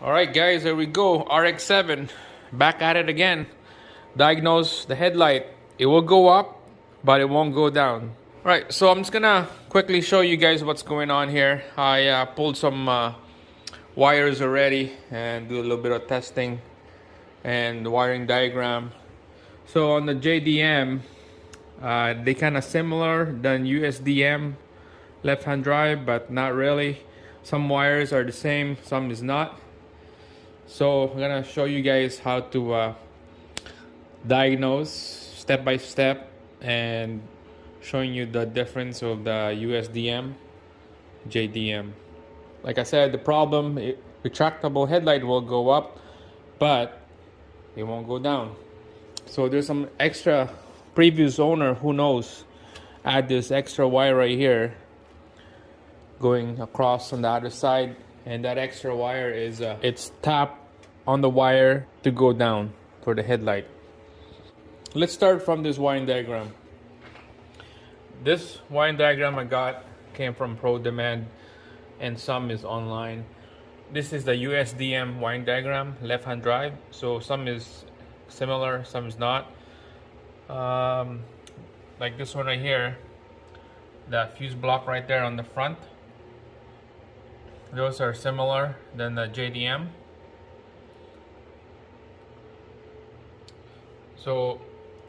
All right, guys, here we go. RX7, back at it again. Diagnose the headlight. It will go up, but it won't go down. All right, so I'm just gonna quickly show you guys what's going on here. I pulled some wires already and do a little bit of testing and wiring diagram. So on the JDM, they kind of similar than USDM left-hand drive, but not really. Some wires are the same, some is not. So I'm gonna show you guys how to diagnose step by step and showing you the difference of the USDM, JDM. Like I said, the problem, retractable headlight will go up, but it won't go down. So there's some extra, previous owner, who knows, add this extra wire right here going across on the other side, and that extra wire is it's tapped on the wire to go down for the headlight. Let's start from this wiring diagram. This wiring diagram I got came from Pro Demand and some is online. This is the USDM wiring diagram, left hand drive, so some is similar, some is not. Like this one right here, the fuse block right there on the front, those are similar than the JDM. So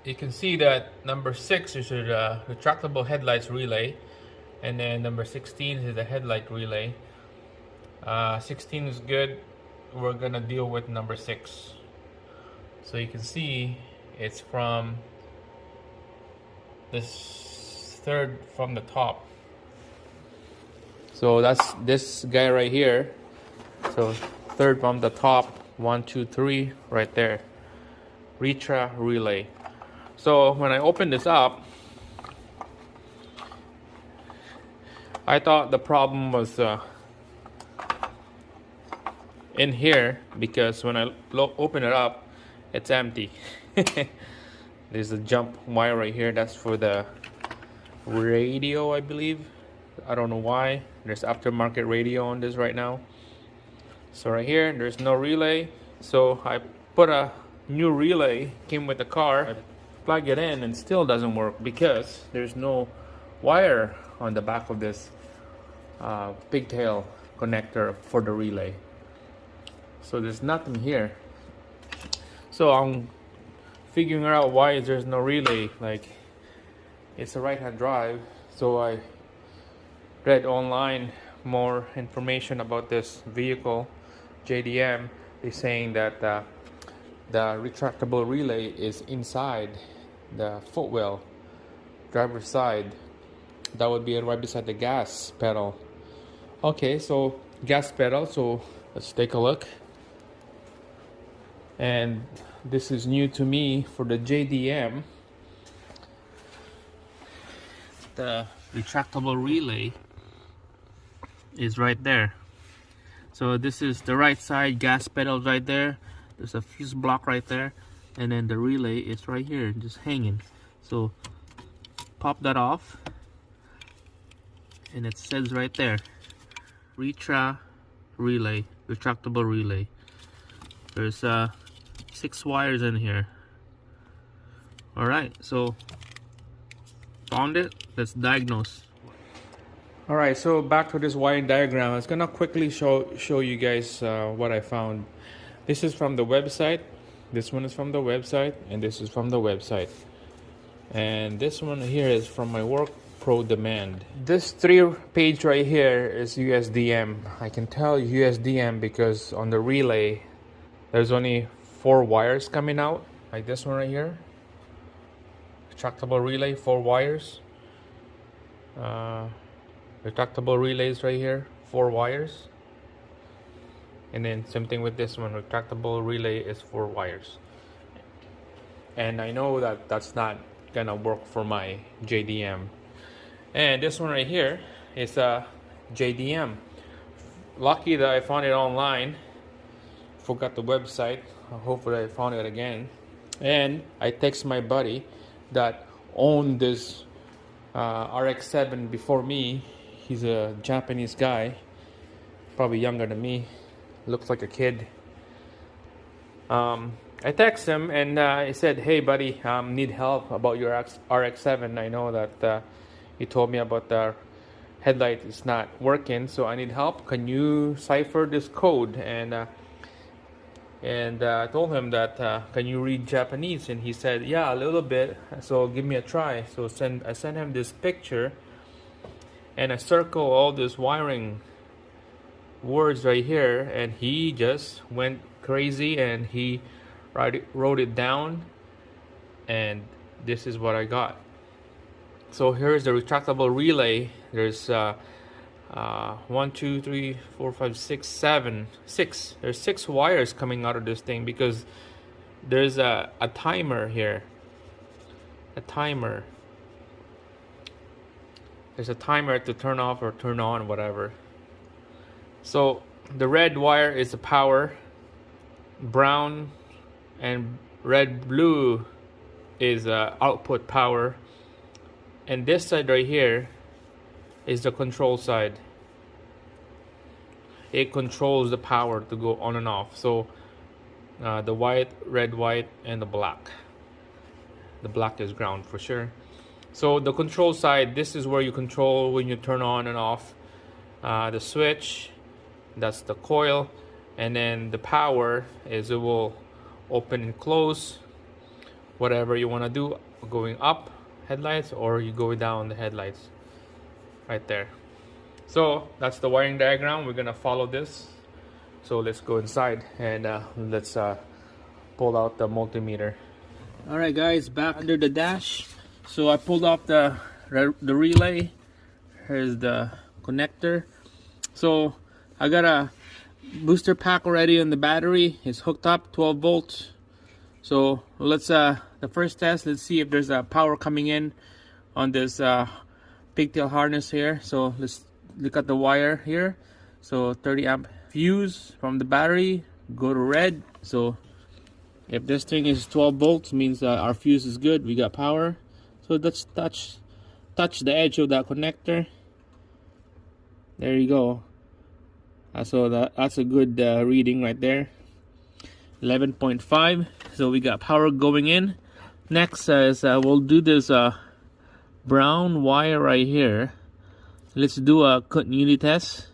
you can see that number 6 is the retractable headlights relay, and then number 16 is the headlight relay. 16 is good. We're gonna deal with number 6. So you can see it's from this third from the top. So that's this guy right here. So third from the top, 1, 2, 3, right there. Retra relay. So when I open this up, I thought the problem was in here, because when I open it up, it's empty. There's a jump wire right here. That's for the radio, I believe. I don't know why. There's aftermarket radio on this right now. So right here, there's no relay. So I put a new relay, came with the car. I plug it in and still doesn't work because there's no wire on the back of this pigtail connector for the relay. So there's nothing here. So I'm figuring out why there's no relay. Like, it's a right-hand drive. So I read online more information about this vehicle, JDM. They're saying that the retractable relay is inside the footwell, driver's side. That would be right beside the gas pedal. Okay, so gas pedal, so let's take a look. And this is new to me for the JDM. The retractable relay is right there. So this is the right side, gas pedal right there. There's a fuse block right there, and then the relay is right here, just hanging. So pop that off, and it says right there, Retra relay, retractable relay. There's 6 wires in here. All right, so found it. Let's diagnose. All right, so back to this wiring diagram. I was gonna quickly show you guys what I found. This is from the website. This one is from the website, and this is from the website. And this one here is from my work, Pro Demand. This 3-page right here is USDM. I can tell USDM because on the relay, there's only 4 wires coming out, like this one right here. Retractable relay, 4 wires. Retractable relays right here, 4 wires. And then same thing with this one, retractable relay is 4 wires. And I know that that's not gonna work for my JDM. And this one right here is a JDM. Lucky that I found it online. Forgot the website. Hopefully I found it again. And I text my buddy that owned this RX7 before me. He's a Japanese guy, probably younger than me. looks like a kid. I text him and I said, "Hey, buddy, need help about your RX7. I know that you told me about the headlight is not working, so I need help. Can you cipher this code?" And I told him that, "Can you read Japanese?" And he said, "Yeah, a little bit. So give me a try." So I sent him this picture, and I circle all this wiring words right here, and he just went crazy and he wrote it down, and this is what I got. So here's the retractable relay. There's 1, 2, 3, 4, 5, 6, 7, 6. There's 6 wires coming out of this thing because there's a timer here. A timer. There's a timer to turn off or turn on, whatever. So the red wire is the power. Brown and red blue is output power. And this side right here is the control side. It controls the power to go on and off. So the white, red, white, and the black. The black is ground for sure. So the control side, this is where you control when you turn on and off the switch. That's the coil. And then the power is it will open and close whatever you want to do, going up headlights or you go down the headlights right there. So that's the wiring diagram. We're gonna follow this. So let's go inside and let's pull out the multimeter. All right, guys, back under the dash. So I pulled off the relay. Here's the connector. So I got a booster pack already on the battery. It's hooked up 12 volts. So let's the first test, let's see if there's a power coming in on this pigtail harness here. So let's look at the wire here. So 30 amp fuse from the battery, go to red. So if this thing is 12 volts, means our fuse is good, we got power. So let's touch the edge of that connector. There you go. So that's a good reading right there. 11.5. So we got power going in. Next is we'll do this brown wire right here. Let's do a continuity test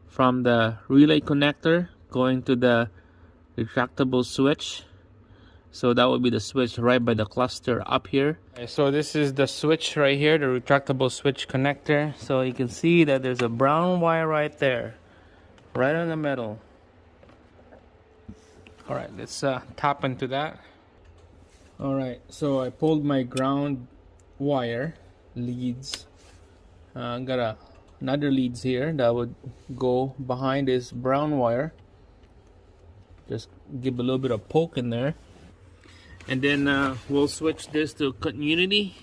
from the relay connector going to the retractable switch. So that would be the switch right by the cluster up here. Okay, so this is the switch right here, the retractable switch connector. So you can see that there's a brown wire right there, right in the middle. All right, let's tap into that. All right, so I pulled my ground wire leads. Got another leads here that would go behind this brown wire. Just give a little bit of poke in there. And then we'll switch this to continuity.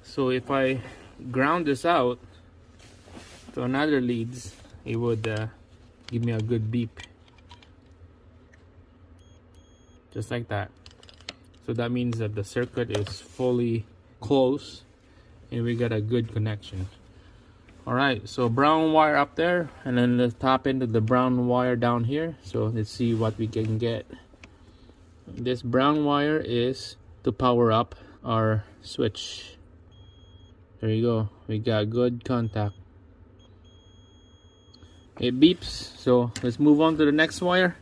So if I ground this out to another leads, it would give me a good beep. Just like that. So that means that the circuit is fully closed and we got a good connection. Alright, so brown wire up there, and then let's tap into the brown wire down here. So let's see what we can get. This brown wire is to power up our switch. There you go, we got good contact. It beeps, so let's move on to the next wire.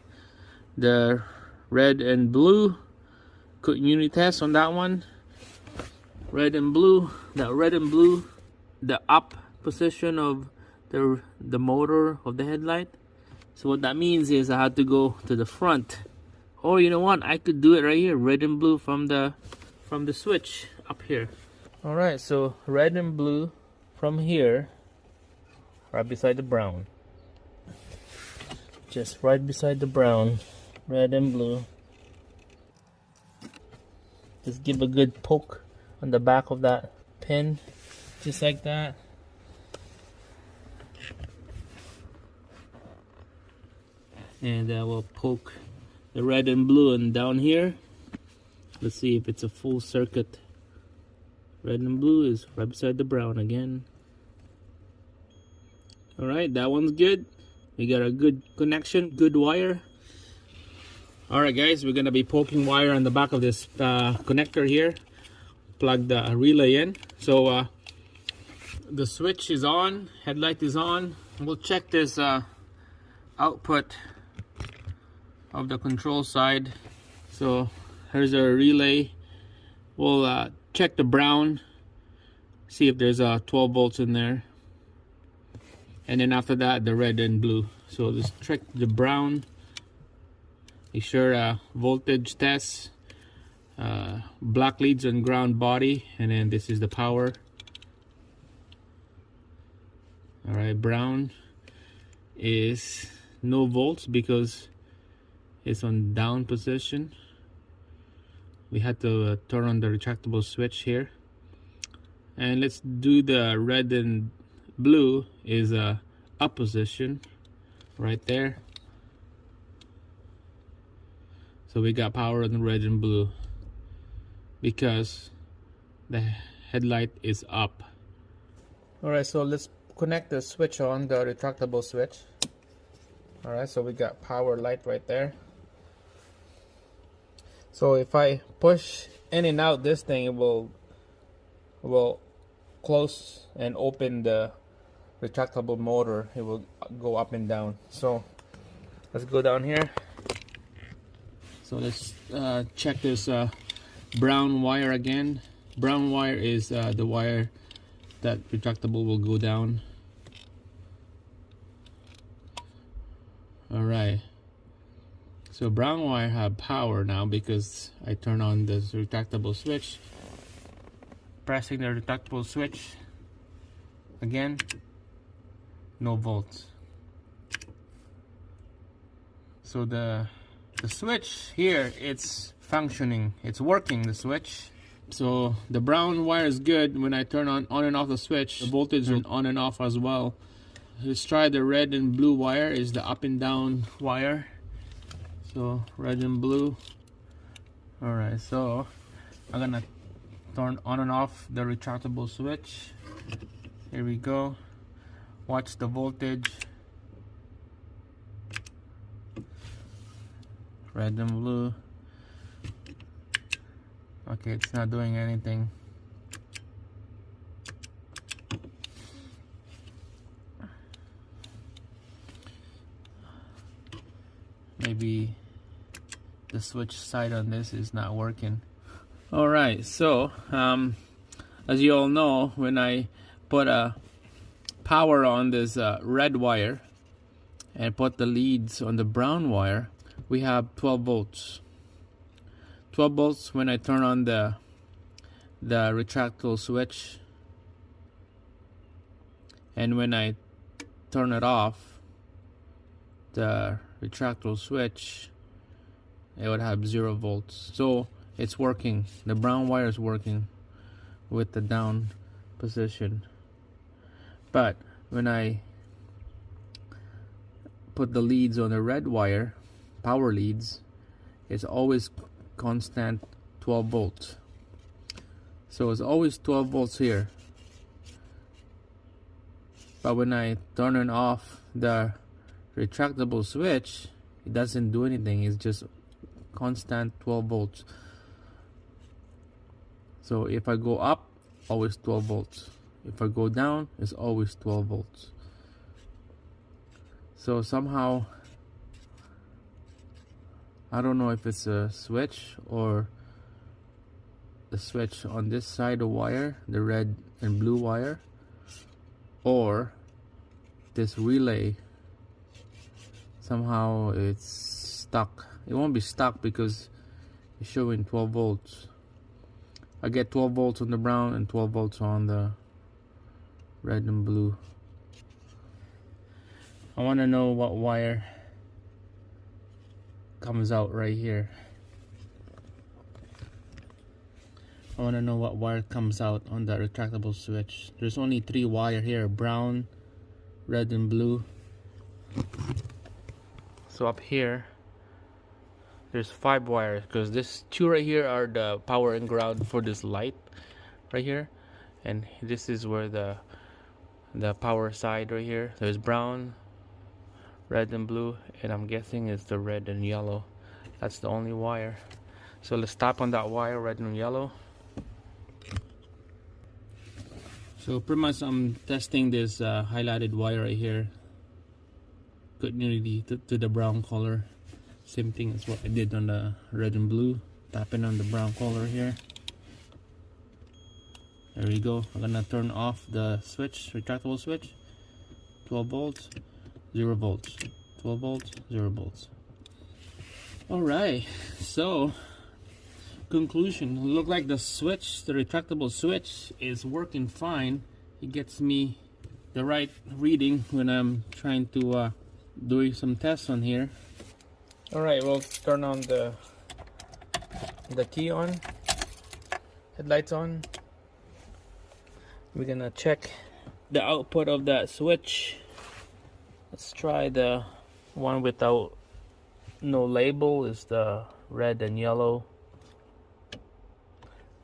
The red and blue, continuity test on that one. Red and blue, the up position of the motor of the headlight. So what that means is I had to go to the front, or you know what, I could do it right here, red and blue from the switch up here. All right, so red and blue from here, right beside the brown, just right beside the brown, red and blue. Just give a good poke on the back of that pin, just like that. And we'll poke the red and blue, and down here, let's see if it's a full circuit. Red and blue is right beside the brown again. All right, that one's good. We got a good connection, good wire. All right, guys, we're gonna be poking wire on the back of this connector here. Plug the relay in. So the switch is on, headlight is on. We'll check this output of the control side. So here's our relay. We'll check the brown, see if there's 12 volts in there, and then after that the red and blue. So let's check the brown, make sure voltage test, black leads on ground body, and then this is the power. All right, brown is no volts because it's on down position. We had to turn on the retractable switch here. And let's do the red and blue is up position right there. So we got power on the red and blue because the headlight is up. All right, so let's connect the switch on, the retractable switch. All right, so we got power light right there. So if I push in and out this thing, it will close and open the retractable motor. It will go up and down. So let's go down here. So let's check this brown wire again. Brown wire is the wire that retractable will go down. All right. So brown wire have power now because I turn on this retractable switch. Pressing the retractable switch again, no volts. So the switch here, it's functioning, it's working, the switch. So the brown wire is good. When I turn on and off the switch, the voltage is on and off as well. Let's try the red and blue wire, is the up and down wire. So red and blue. All right, so I'm gonna turn on and off the retractable switch. Here we go. Watch the voltage. Red and blue. Okay, it's not doing anything. Maybe the switch side on this is not working. All right, so as you all know, when I put a power on this red wire and put the leads on the brown wire, we have 12 volts. 12 volts when I turn on the retractable switch, and when I turn it off, the retractable switch, it would have 0 volts. So it's working. The brown wire is working with the down position. But when I put the leads on the red wire, power leads, it's always constant 12 volts. So it's always 12 volts here. But when I turn and off the retractable switch, it doesn't do anything. It's just constant 12 volts. So if I go up, always 12 volts. If I go down, it's always 12 volts. So somehow, I don't know if it's a switch or the switch on this side of wire, the red and blue wire, or this relay, somehow it's stuck. It won't be stuck because it's showing 12 volts. I get 12 volts on the brown and 12 volts on the red and blue. I want to know what wire comes out right here. I want to know what wire comes out on the retractable switch. There's only 3 wire here, brown, red and blue. So up here there's 5 wires, because this 2 right here are the power and ground for this light right here, and this is where the the power side right here. There's brown, red and blue, and I'm guessing it's the red and yellow. That's the only wire. So let's tap on that wire, red and yellow. So pretty much I'm testing this highlighted wire right here, continuity to the brown color. Same thing as what I did on the red and blue. Tapping on the brown color here. There we go. I'm gonna turn off the switch, retractable switch. 12 volts, 0 volts. 12 volts, 0 volts. Alright, so conclusion. Look like the switch, the retractable switch, is working fine. It gets me the right reading when I'm trying to do some tests on here. Alright, we'll turn on the key on, headlights on. We're gonna check the output of that switch. Let's try the one without no label, is the red and yellow.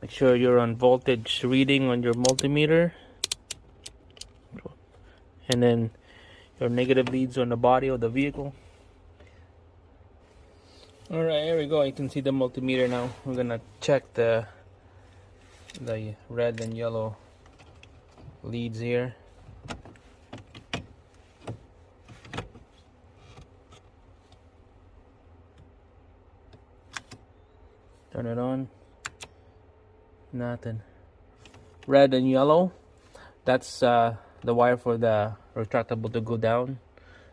Make sure you're on voltage reading on your multimeter, and then your negative leads on the body of the vehicle. Alright, here we go. You can see the multimeter now. We're gonna check the red and yellow leads here. Turn it on. Nothing. Red and yellow. That's the wire for the retractable to go down.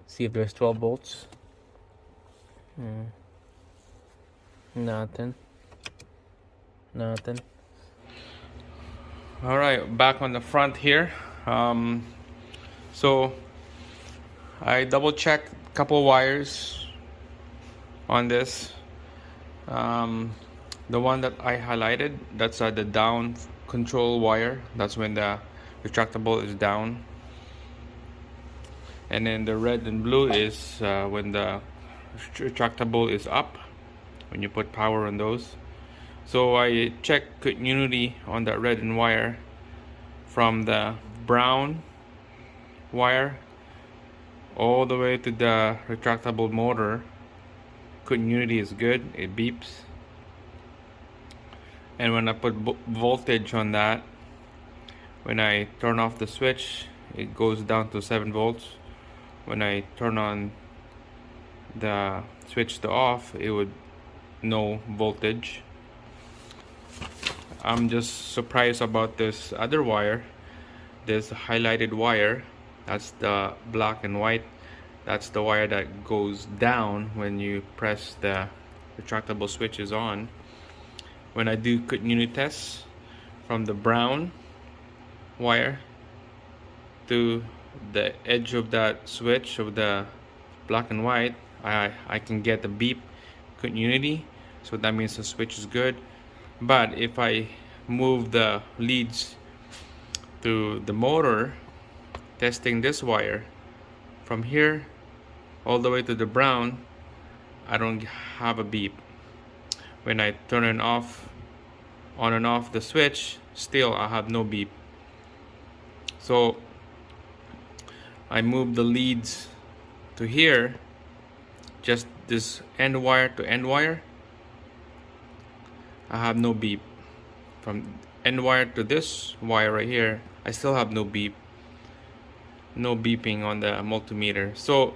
See if there's 12 volts. Nothing. All right, back on the front here. So I double checked a couple wires on this. The one that I highlighted, that's the down control wire. That's when the retractable is down. And then the red and blue is when the retractable is up, when you put power on those. So I checked continuity on that red and wire from the brown wire all the way to the retractable motor. Continuity is good, it beeps. And when I put voltage on that, when I turn off the switch, it goes down to 7 volts. When I turn on the switch to off, it would no voltage. I'm just surprised about this other wire, this highlighted wire. That's the black and white. That's the wire that goes down when you press the retractable switches on. When I do continuity tests from the brown wire to the edge of that switch of the black and white, I can get the beep continuity, so that means the switch is good. But if I move the leads to the motor, testing this wire from here all the way to the brown, I don't have a beep. When I turn it off, on and off the switch, still I have no beep. So I move the leads to here, just this end wire to end wire, I have no beep. From end wire to this wire right here, I still have no beep. No beeping on the multimeter. So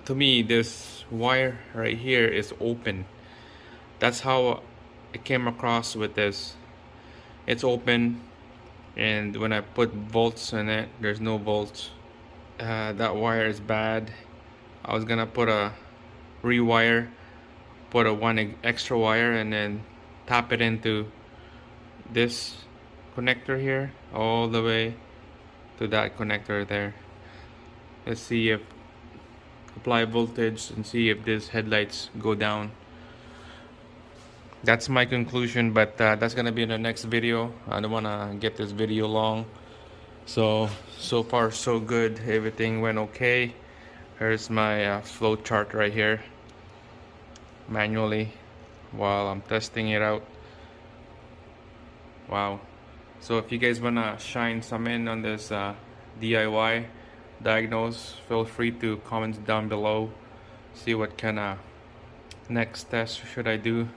to me, this wire right here is open. That's how it came across with this. It's open, and when I put volts in it, there's no volts. That wire is bad. I was gonna put a rewire, put a one extra wire, and then tap it into this connector here all the way to that connector there. Let's see if apply voltage and see if these headlights go down. That's my conclusion, but that's gonna be in the next video. I don't wanna get this video long. So far so good. Everything went okay. Here's my flow chart right here, manually, while I'm testing it out. Wow. So if you guys wanna shine some in on this DIY, Diagnose. Feel free to comment down below, see what kind of next test should I do.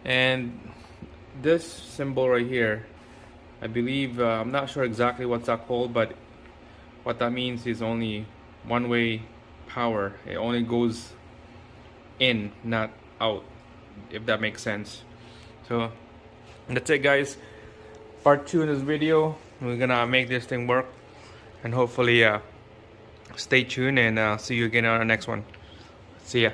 And this symbol right here, I believe, I'm not sure exactly what's that called, but what that means is only one-way power. It only goes in, not out, if that makes sense. So that's it, guys. Part 2 in this video. We're gonna make this thing work, and hopefully stay tuned, and see you again on the next one. See ya.